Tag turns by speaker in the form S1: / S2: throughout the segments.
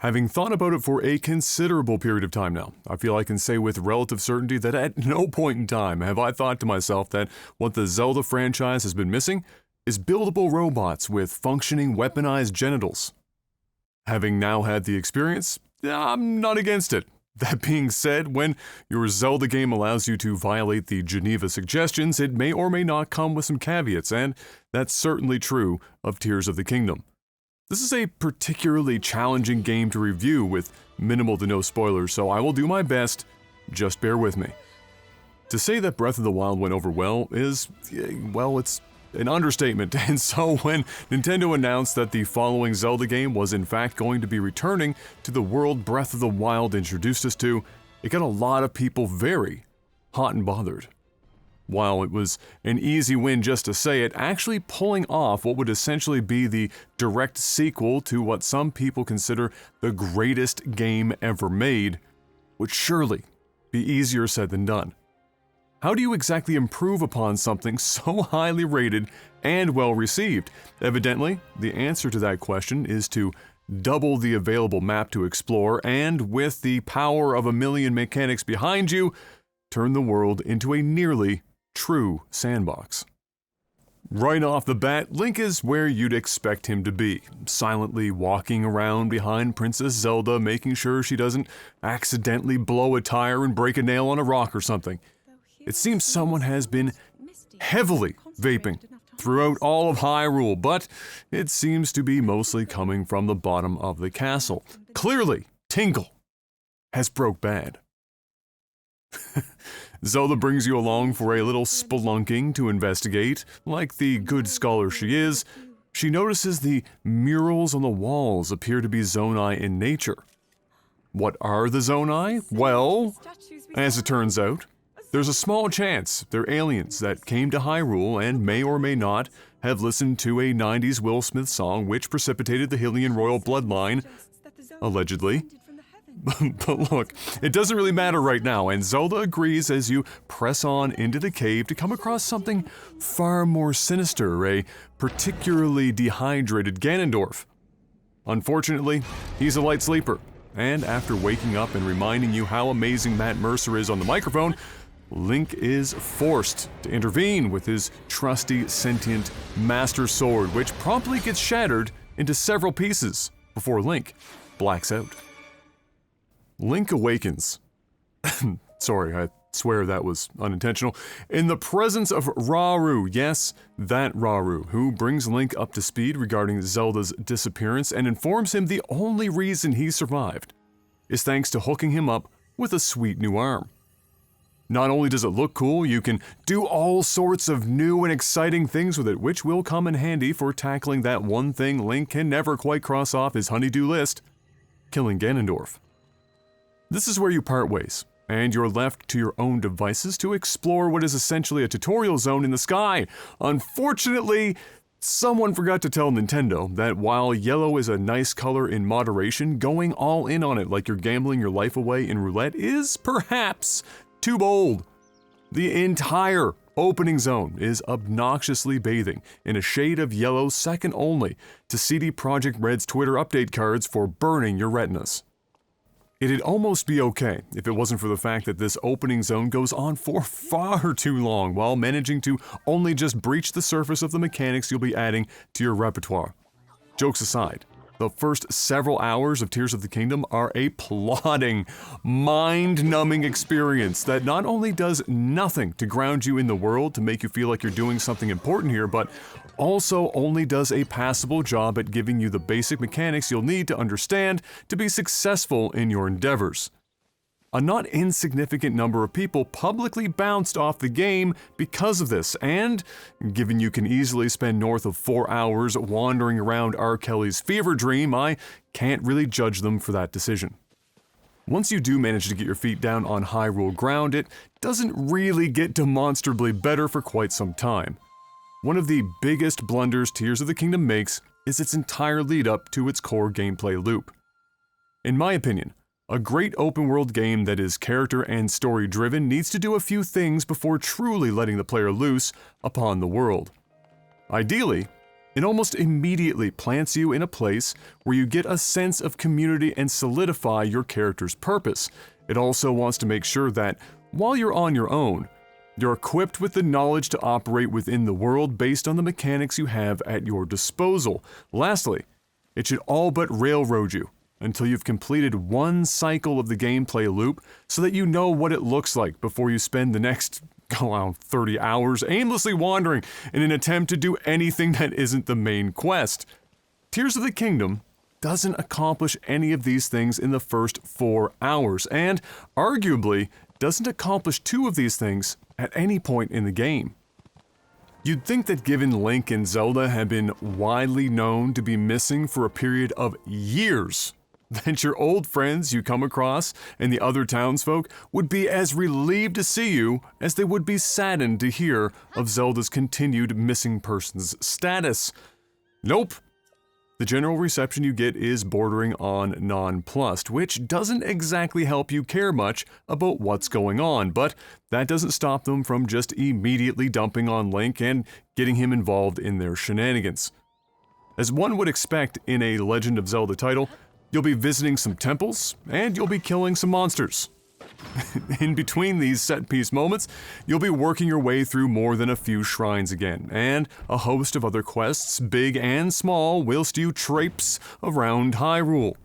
S1: Having thought about it for a considerable period of time now, I feel I can say with relative certainty that at no point in time have I thought to myself that what the Zelda franchise has been missing is buildable robots with functioning weaponized genitals. Having now had the experience, I'm not against it. That being said, when your Zelda game allows you to violate the Geneva suggestions, it may or may not come with some caveats, and that's certainly true of Tears of the Kingdom. This is a particularly challenging game to review with minimal to no spoilers, so I will do my best, just bear with me. To say that Breath of the Wild went over well is, well, it's an understatement, and so when Nintendo announced that the following Zelda game was in fact going to be returning to the world Breath of the Wild introduced us to, it got a lot of people very hot and bothered. While it was an easy win just to say it, actually pulling off what would essentially be the direct sequel to what some people consider the greatest game ever made would surely be easier said than done. How do you exactly improve upon something so highly rated and well received? Evidently, the answer to that question is to double the available map to explore and, with the power of a million mechanics behind you, turn the world into a nearly true sandbox. Right off the bat, Link is where you'd expect him to be, silently walking around behind Princess Zelda, making sure she doesn't accidentally blow a tire and break a nail on a rock or something. It seems someone has been heavily vaping throughout all of Hyrule, but it seems to be mostly coming from the bottom of the castle. Clearly, Tingle has broke bad. Zelda brings you along for a little spelunking to investigate. Like the good scholar she is, she notices the murals on the walls appear to be Zonai in nature. What are the Zonai? Well, as it turns out, there's a small chance they're aliens that came to Hyrule and may or may not have listened to a 90s Will Smith song which precipitated the Hylian royal bloodline, allegedly. But look, it doesn't really matter right now, and Zelda agrees as you press on into the cave to come across something far more sinister, a particularly dehydrated Ganondorf. Unfortunately, he's a light sleeper, and after waking up and reminding you how amazing Matt Mercer is on the microphone, Link is forced to intervene with his trusty sentient Master Sword, which promptly gets shattered into several pieces before Link blacks out. Link awakens. Sorry, I swear that was unintentional. In the presence of Rauru, yes, that Rauru, who brings Link up to speed regarding Zelda's disappearance and informs him the only reason he survived is thanks to hooking him up with a sweet new arm. Not only does it look cool, you can do all sorts of new and exciting things with it, which will come in handy for tackling that one thing Link can never quite cross off his honey-do list, killing Ganondorf. This is where you part ways, and you're left to your own devices to explore what is essentially a tutorial zone in the sky. Unfortunately, someone forgot to tell Nintendo that while yellow is a nice color in moderation, going all in on it like you're gambling your life away in roulette is perhaps too bold. The entire opening zone is obnoxiously bathing in a shade of yellow second only to CD Projekt Red's Twitter update cards for burning your retinas. It'd almost be okay if it wasn't for the fact that this opening zone goes on for far too long while managing to only just breach the surface of the mechanics you'll be adding to your repertoire. Jokes aside, the first several hours of Tears of the Kingdom are a plodding, mind-numbing experience that not only does nothing to ground you in the world to make you feel like you're doing something important here, but also only does a passable job at giving you the basic mechanics you'll need to understand to be successful in your endeavors. A not insignificant number of people publicly bounced off the game because of this, and given you can easily spend north of 4 hours wandering around R. Kelly's fever dream, I can't really judge them for that decision. Once you do manage to get your feet down on Hyrule ground, it doesn't really get demonstrably better for quite some time. One of the biggest blunders Tears of the Kingdom makes is its entire lead-up to its core gameplay loop. In my opinion, a great open-world game that is character and story-driven needs to do a few things before truly letting the player loose upon the world. Ideally, It almost immediately plants you in a place where you get a sense of community and solidify your character's purpose. It also wants to make sure that, while you're on your own, you're equipped with the knowledge to operate within the world based on the mechanics you have at your disposal. Lastly, it should all but railroad you until you've completed one cycle of the gameplay loop so that you know what it looks like before you spend the next 30 hours aimlessly wandering in an attempt to do anything that isn't the main quest. Tears of the Kingdom doesn't accomplish any of these things in the first 4 hours, and arguably doesn't accomplish 2 of these things at any point in the game. You'd think that given Link and Zelda have been widely known to be missing for a period of years, that your old friends you come across and the other townsfolk would be as relieved to see you as they would be saddened to hear of Zelda's continued missing persons status. Nope. The general reception you get is bordering on nonplussed, which doesn't exactly help you care much about what's going on, but that doesn't stop them from just immediately dumping on Link and getting him involved in their shenanigans. As one would expect in a Legend of Zelda title, you'll be visiting some temples, and you'll be killing some monsters. In between these set-piece moments, you'll be working your way through more than a few shrines again, and a host of other quests, big and small, whilst you traipse around Hyrule.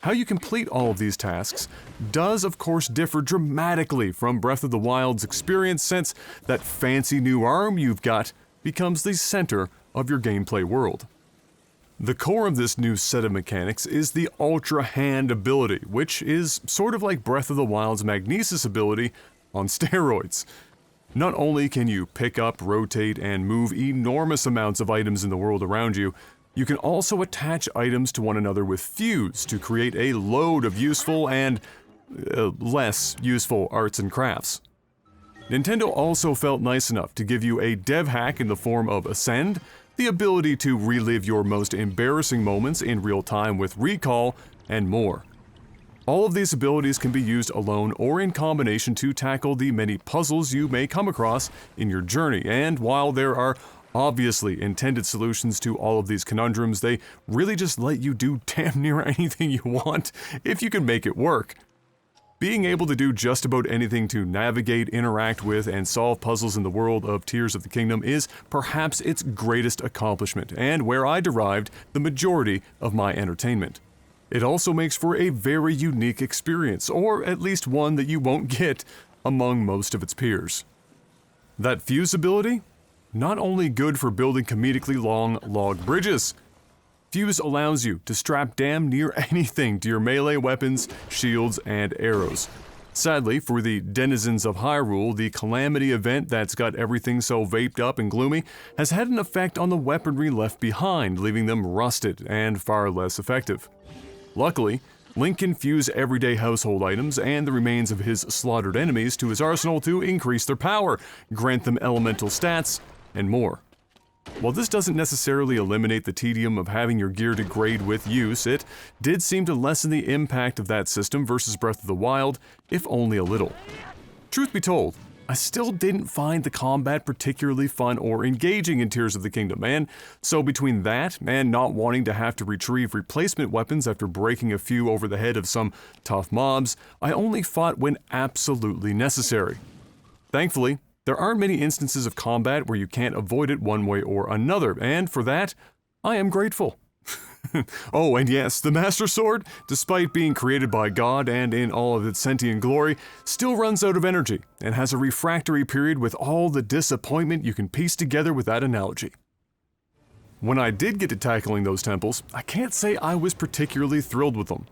S1: How you complete all of these tasks does of course differ dramatically from Breath of the Wild's experience, since that fancy new arm you've got becomes the center of your gameplay world. The core of this new set of mechanics is the Ultra Hand ability, which is sort of like Breath of the Wild's Magnesis ability on steroids. Not only can you pick up, rotate, and move enormous amounts of items in the world around you, you can also attach items to one another with fuse to create a load of useful and less useful arts and crafts. Nintendo also felt nice enough to give you a dev hack in the form of Ascend, the ability to relive your most embarrassing moments in real time with Recall, and more. All of these abilities can be used alone or in combination to tackle the many puzzles you may come across in your journey, and while there are obviously intended solutions to all of these conundrums, they really just let you do damn near anything you want if you can make it work. Being able to do just about anything to navigate, interact with, and solve puzzles in the world of Tears of the Kingdom is perhaps its greatest accomplishment, and where I derived the majority of my entertainment. It also makes for a very unique experience, or at least one that you won't get among most of its peers. That fuse ability? Not only good for building comedically long log bridges. Fuse allows you to strap damn near anything to your melee weapons, shields, and arrows. Sadly, for the denizens of Hyrule, the calamity event that's got everything so vaped up and gloomy has had an effect on the weaponry left behind, leaving them rusted and far less effective. Luckily, Link can fuse everyday household items and the remains of his slaughtered enemies to his arsenal to increase their power, grant them elemental stats, and more. While this doesn't necessarily eliminate the tedium of having your gear degrade with use, it did seem to lessen the impact of that system versus Breath of the Wild, if only a little. Truth be told, I still didn't find the combat particularly fun or engaging in Tears of the Kingdom, and so between that and not wanting to have to retrieve replacement weapons after breaking a few over the head of some tough mobs, I only fought when absolutely necessary. Thankfully, there aren't many instances of combat where you can't avoid it one way or another, and for that, I am grateful. Oh, and yes, the Master Sword, despite being created by God and in all of its sentient glory, still runs out of energy and has a refractory period with all the disappointment you can piece together with that analogy. When I did get to tackling those temples, I can't say I was particularly thrilled with them.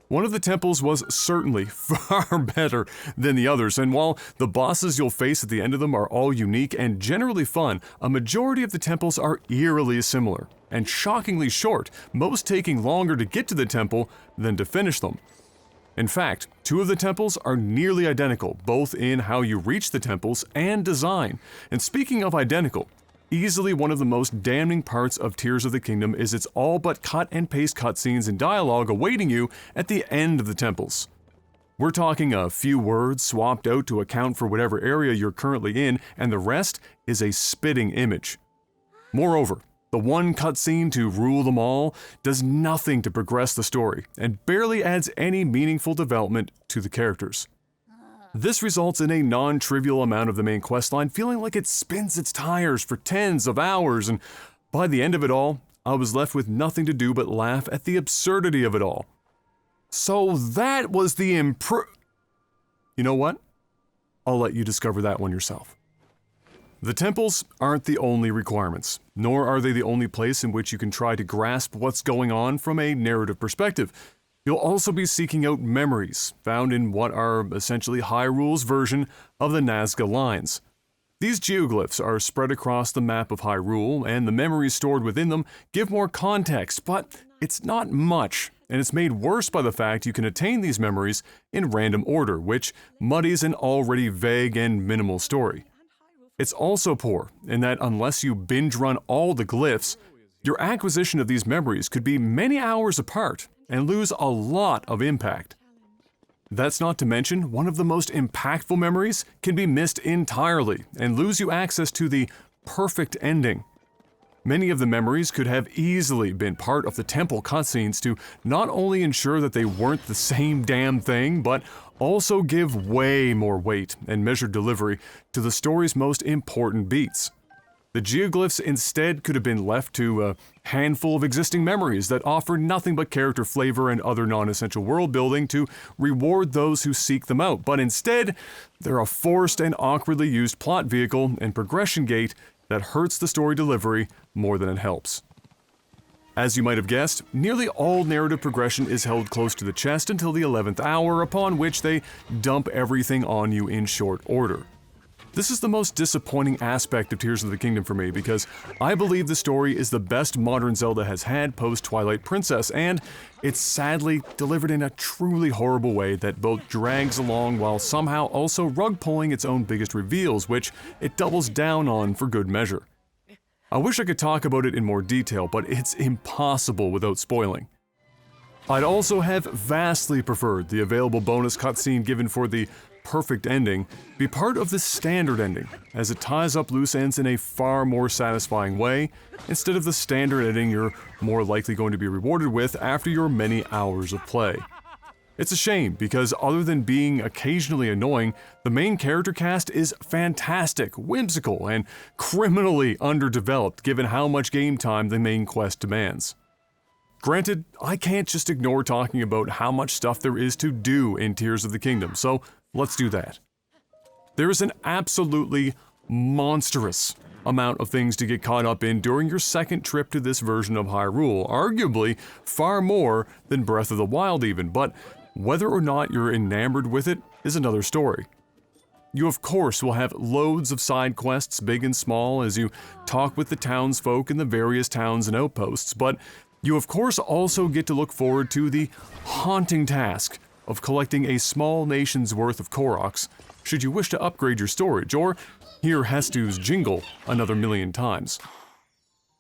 S1: One of the temples was certainly far better than the others, and while the bosses you'll face at the end of them are all unique and generally fun, a majority of the temples are eerily similar, and shockingly short, most taking longer to get to the temple than to finish them. In fact, 2 of the temples are nearly identical, both in how you reach the temples and design. And speaking of identical, easily one of the most damning parts of Tears of the Kingdom is its all but cut and paste cutscenes and dialogue awaiting you at the end of the temples. We're talking a few words swapped out to account for whatever area you're currently in, and the rest is a spitting image. Moreover, The one cutscene to rule them all does nothing to progress the story and barely adds any meaningful development to the characters. This results in a non-trivial amount of the main questline feeling like it spins its tires for tens of hours, and by the end of it all, I was left with nothing to do but laugh at the absurdity of it all. So that was the You know what? I'll let you discover that one yourself. The temples aren't the only requirements, nor are they the only place in which you can try to grasp what's going on from a narrative perspective. You'll also be seeking out memories, found in what are essentially Hyrule's version of the Nazca lines. These geoglyphs are spread across the map of Hyrule, and the memories stored within them give more context, but it's not much, and it's made worse by the fact you can attain these memories in random order, which muddies an already vague and minimal story. It's also poor in that unless you binge run all the glyphs, your acquisition of these memories could be many hours apart and lose a lot of impact. That's not to mention, one of the most impactful memories can be missed entirely and lose you access to the perfect ending. Many of the memories could have easily been part of the temple cutscenes to not only ensure that they weren't the same damn thing, but also give way more weight and measured delivery to the story's most important beats. The geoglyphs instead could have been left to a handful of existing memories that offer nothing but character flavor and other non-essential world building to reward those who seek them out, but instead, they're a forced and awkwardly used plot vehicle and progression gate that hurts the story delivery more than it helps. As you might have guessed, nearly all narrative progression is held close to the chest until the 11th hour, upon which they dump everything on you in short order. This is the most disappointing aspect of Tears of the Kingdom for me, because I believe the story is the best modern Zelda has had post-Twilight Princess, and it's sadly delivered in a truly horrible way that both drags along while somehow also rug-pulling its own biggest reveals, which it doubles down on for good measure. I wish I could talk about it in more detail, but it's impossible without spoiling. I'd also have vastly preferred the available bonus cutscene given for the perfect ending be part of the standard ending, as it ties up loose ends in a far more satisfying way, instead of the standard ending you're more likely going to be rewarded with after your many hours of play. It's a shame, because other than being occasionally annoying, the main character cast is fantastic, whimsical, and criminally underdeveloped given how much game time the main quest demands. Granted, I can't just ignore talking about how much stuff there is to do in Tears of the Kingdom, so let's do that. There is an absolutely monstrous amount of things to get caught up in during your second trip to this version of Hyrule, arguably far more than Breath of the Wild even, but whether or not you're enamored with it is another story. You of course will have loads of side quests, big and small, as you talk with the townsfolk in the various towns and outposts, but you of course also get to look forward to the haunting task of collecting a small nation's worth of Koroks, should you wish to upgrade your storage, or hear Hestu's jingle another million times.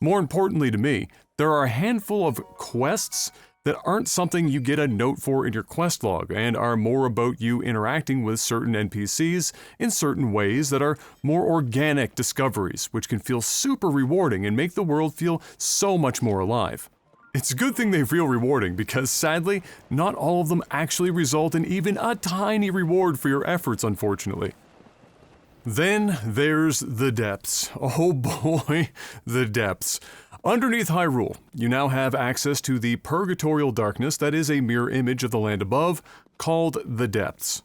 S1: More importantly to me, there are a handful of quests that aren't something you get a note for in your quest log, and are more about you interacting with certain NPCs in certain ways that are more organic discoveries, which can feel super rewarding and make the world feel so much more alive. It's a good thing they feel rewarding, because sadly, not all of them actually result in even a tiny reward for your efforts, unfortunately. Then there's the depths. Oh boy, the depths. Underneath Hyrule, you now have access to the purgatorial darkness that is a mirror image of the land above, called the depths.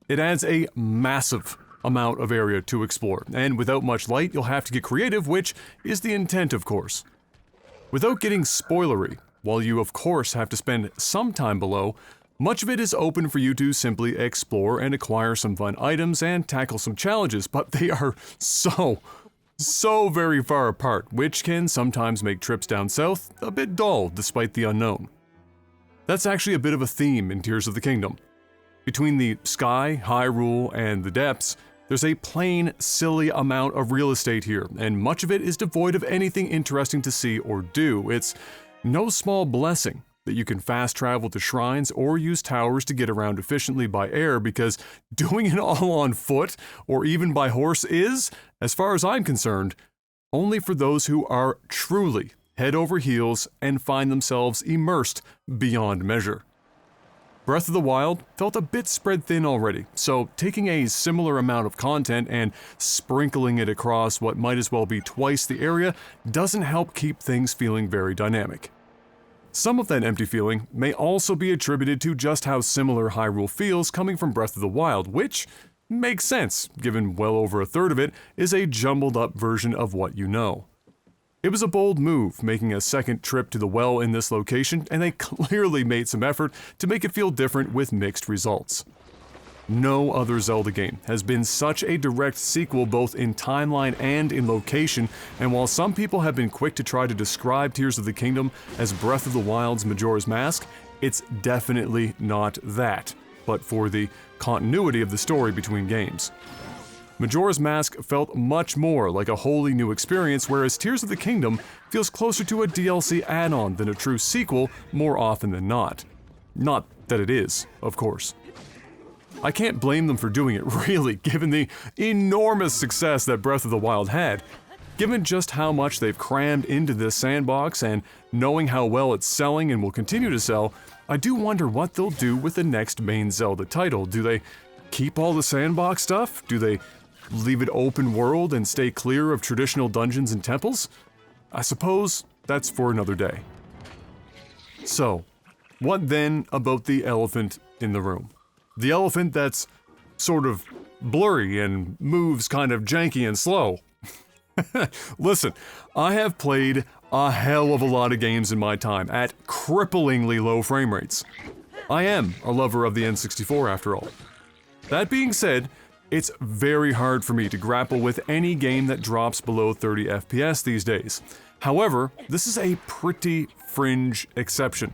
S1: It adds a massive amount of area to explore, and without much light, you'll have to get creative, which is the intent, of course. Without getting spoilery, while you of course have to spend some time below, much of it is open for you to simply explore and acquire some fun items and tackle some challenges, but they are so very far apart, which can sometimes make trips down south a bit dull despite the unknown. That's actually a bit of a theme in Tears of the Kingdom. Between the sky, Hyrule, and the depths, there's a plain, silly amount of real estate here, and much of it is devoid of anything interesting to see or do. It's no small blessing that you can fast travel to shrines or use towers to get around efficiently by air, because doing it all on foot or even by horse is, as far as I'm concerned, only for those who are truly head over heels and find themselves immersed beyond measure. Breath of the Wild felt a bit spread thin already, so taking a similar amount of content and sprinkling it across what might as well be twice the area doesn't help keep things feeling very dynamic. Some of that empty feeling may also be attributed to just how similar Hyrule feels coming from Breath of the Wild, which makes sense, given well over a third of it is a jumbled up version of what you know. It was a bold move, making a second trip to the well in this location, and they clearly made some effort to make it feel different with mixed results. No other Zelda game has been such a direct sequel both in timeline and in location, and while some people have been quick to try to describe Tears of the Kingdom as Breath of the Wild's Majora's Mask, it's definitely not that, but for the continuity of the story between games. Majora's Mask felt much more like a wholly new experience, whereas Tears of the Kingdom feels closer to a DLC add-on than a true sequel more often than not. Not that it is, of course. I can't blame them for doing it, really, given the enormous success that Breath of the Wild had. Given just how much they've crammed into this sandbox and knowing how well it's selling and will continue to sell, I do wonder what they'll do with the next main Zelda title. Do they keep all the sandbox stuff? Do they leave it open world and stay clear of traditional dungeons and temples? I suppose that's for another day. So, what then about the elephant in the room? The elephant that's sort of blurry and moves kind of janky and slow. Listen, I have played a hell of a lot of games in my time at cripplingly low frame rates. I am a lover of the N64 after all. That being said, it's very hard for me to grapple with any game that drops below 30 FPS these days. However, this is a pretty fringe exception.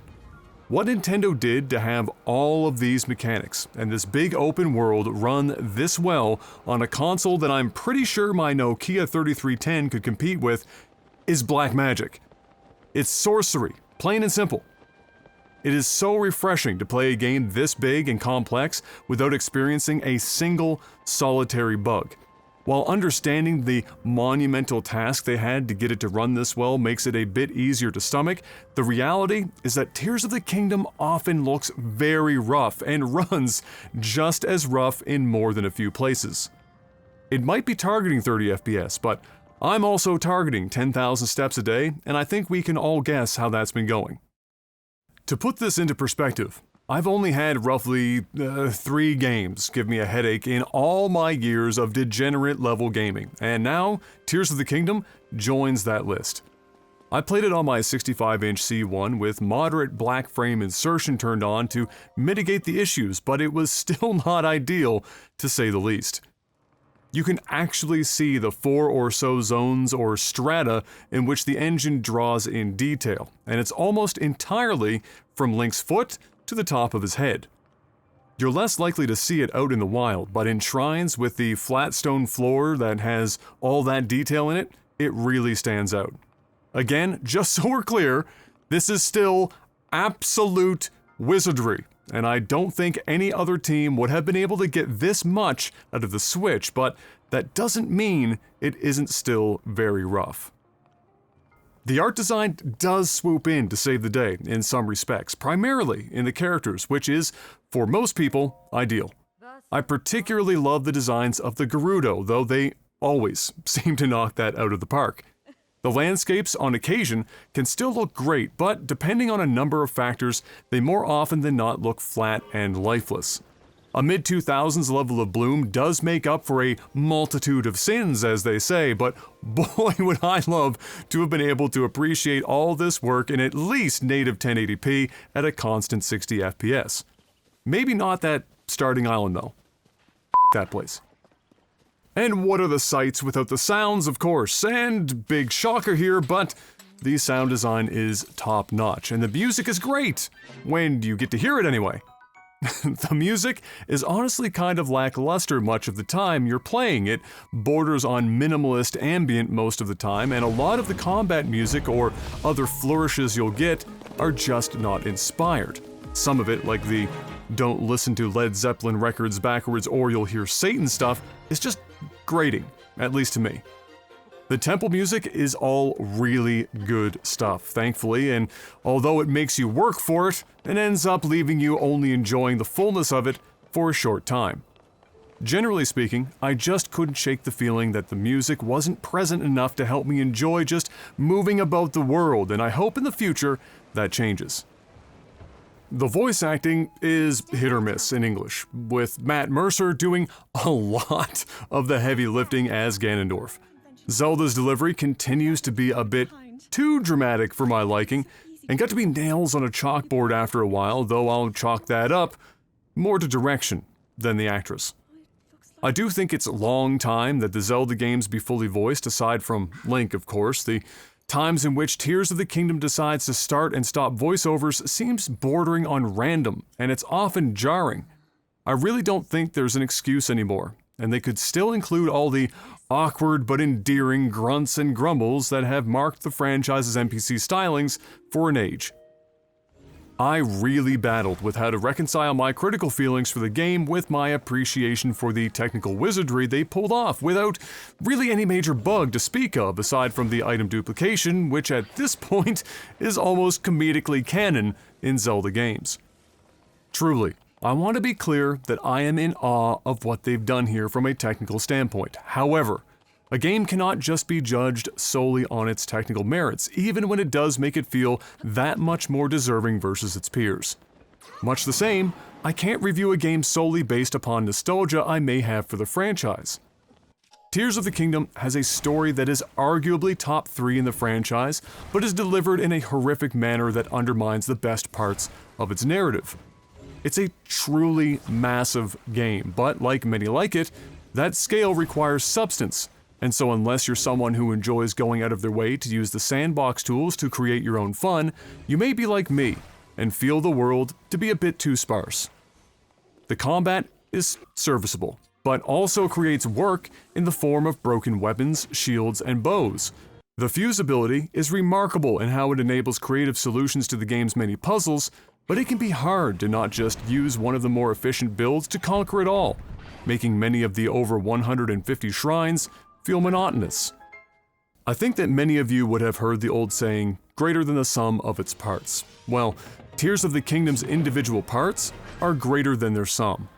S1: What Nintendo did to have all of these mechanics and this big open world run this well on a console that I'm pretty sure my Nokia 3310 could compete with is black magic. It's sorcery, plain and simple. It is so refreshing to play a game this big and complex without experiencing a single solitary bug. While understanding the monumental task they had to get it to run this well makes it a bit easier to stomach, the reality is that Tears of the Kingdom often looks very rough and runs just as rough in more than a few places. It might be targeting 30 FPS, but I'm also targeting 10,000 steps a day, and I think we can all guess how that's been going. To put this into perspective, I've only had roughly 3 games give me a headache in all my years of degenerate level gaming, and now Tears of the Kingdom joins that list. I played it on my 65-inch C1 with moderate black frame insertion turned on to mitigate the issues, but it was still not ideal, to say the least. You can actually see the 4 or so zones or strata in which the engine draws in detail, and it's almost entirely from Link's foot to the top of his head. You're less likely to see it out in the wild, but in shrines with the flat stone floor that has all that detail in it, it really stands out. Again, just so we're clear, this is still absolute wizardry, and I don't think any other team would have been able to get this much out of the Switch, but that doesn't mean it isn't still very rough. The art design does swoop in to save the day in some respects, primarily in the characters, which is, for most people, ideal. I particularly love the designs of the Gerudo, though they always seem to knock that out of the park. The landscapes, on occasion, can still look great, but depending on a number of factors, they more often than not look flat and lifeless. A mid-2000s level of bloom does make up for a multitude of sins, as they say, but boy would I love to have been able to appreciate all this work in at least native 1080p at a constant 60 FPS. Maybe not that starting island though. That place. And what are the sights without the sounds, of course? And big shocker here, but the sound design is top-notch, and the music is great! When you get to hear it anyway. The music is honestly kind of lackluster much of the time you're playing. It borders on minimalist ambient most of the time, and a lot of the combat music or other flourishes you'll get are just not inspired. Some of it, like the "don't listen to Led Zeppelin records backwards or you'll hear Satan" stuff, is just grating, at least to me. The temple music is all really good stuff, thankfully, and although it makes you work for it, it ends up leaving you only enjoying the fullness of it for a short time. Generally speaking, I just couldn't shake the feeling that the music wasn't present enough to help me enjoy just moving about the world, and I hope in the future that changes. The voice acting is hit or miss in English, with Matt Mercer doing a lot of the heavy lifting as Ganondorf. Zelda's delivery continues to be a bit too dramatic for my liking, and got to be nails on a chalkboard after a while, though I'll chalk that up more to direction than the actress. I do think it's a long time that the Zelda games be fully voiced, aside from Link, of course. The times in which Tears of the Kingdom decides to start and stop voiceovers seems bordering on random, and it's often jarring. I really don't think there's an excuse anymore, and they could still include all the awkward but endearing grunts and grumbles that have marked the franchise's NPC stylings for an age. I really battled with how to reconcile my critical feelings for the game with my appreciation for the technical wizardry they pulled off without really any major bug to speak of aside from the item duplication, which at this point is almost comedically canon in Zelda games. Truly, I want to be clear that I am in awe of what they've done here from a technical standpoint. However, a game cannot just be judged solely on its technical merits, even when it does make it feel that much more deserving versus its peers. Much the same, I can't review a game solely based upon nostalgia I may have for the franchise. Tears of the Kingdom has a story that is arguably top 3 in the franchise, but is delivered in a horrific manner that undermines the best parts of its narrative. It's a truly massive game, but like many like it, that scale requires substance. And so unless you're someone who enjoys going out of their way to use the sandbox tools to create your own fun, you may be like me and feel the world to be a bit too sparse. The combat is serviceable, but also creates work in the form of broken weapons, shields, and bows. The fuse ability is remarkable in how it enables creative solutions to the game's many puzzles, but it can be hard to not just use one of the more efficient builds to conquer it all, making many of the over 150 shrines feel monotonous. I think that many of you would have heard the old saying, greater than the sum of its parts. Well, Tears of the Kingdom's individual parts are greater than their sum.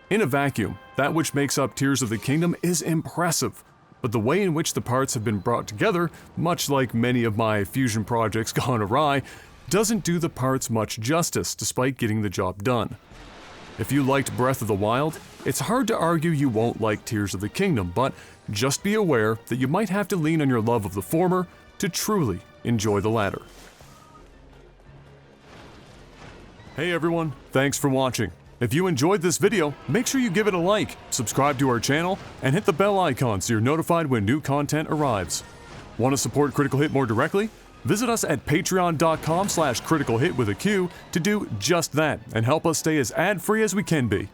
S1: In a vacuum, that which makes up Tears of the Kingdom is impressive, but the way in which the parts have been brought together, much like many of my fusion projects gone awry, doesn't do the parts much justice despite getting the job done. If you liked Breath of the Wild, it's hard to argue you won't like Tears of the Kingdom, but just be aware that you might have to lean on your love of the former to truly enjoy the latter. Hey everyone, thanks for watching. If you enjoyed this video, make sure you give it a like, subscribe to our channel, and hit the bell icon so you're notified when new content arrives. Want to support Critical Hit more directly? Visit us at patreon.com/criticalhit with a Q to do just that and help us stay as ad-free as we can be.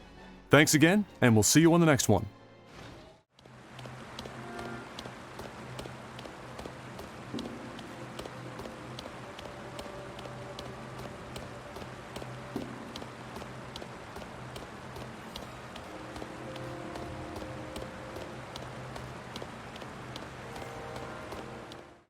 S1: Thanks again, and we'll see you on the next one.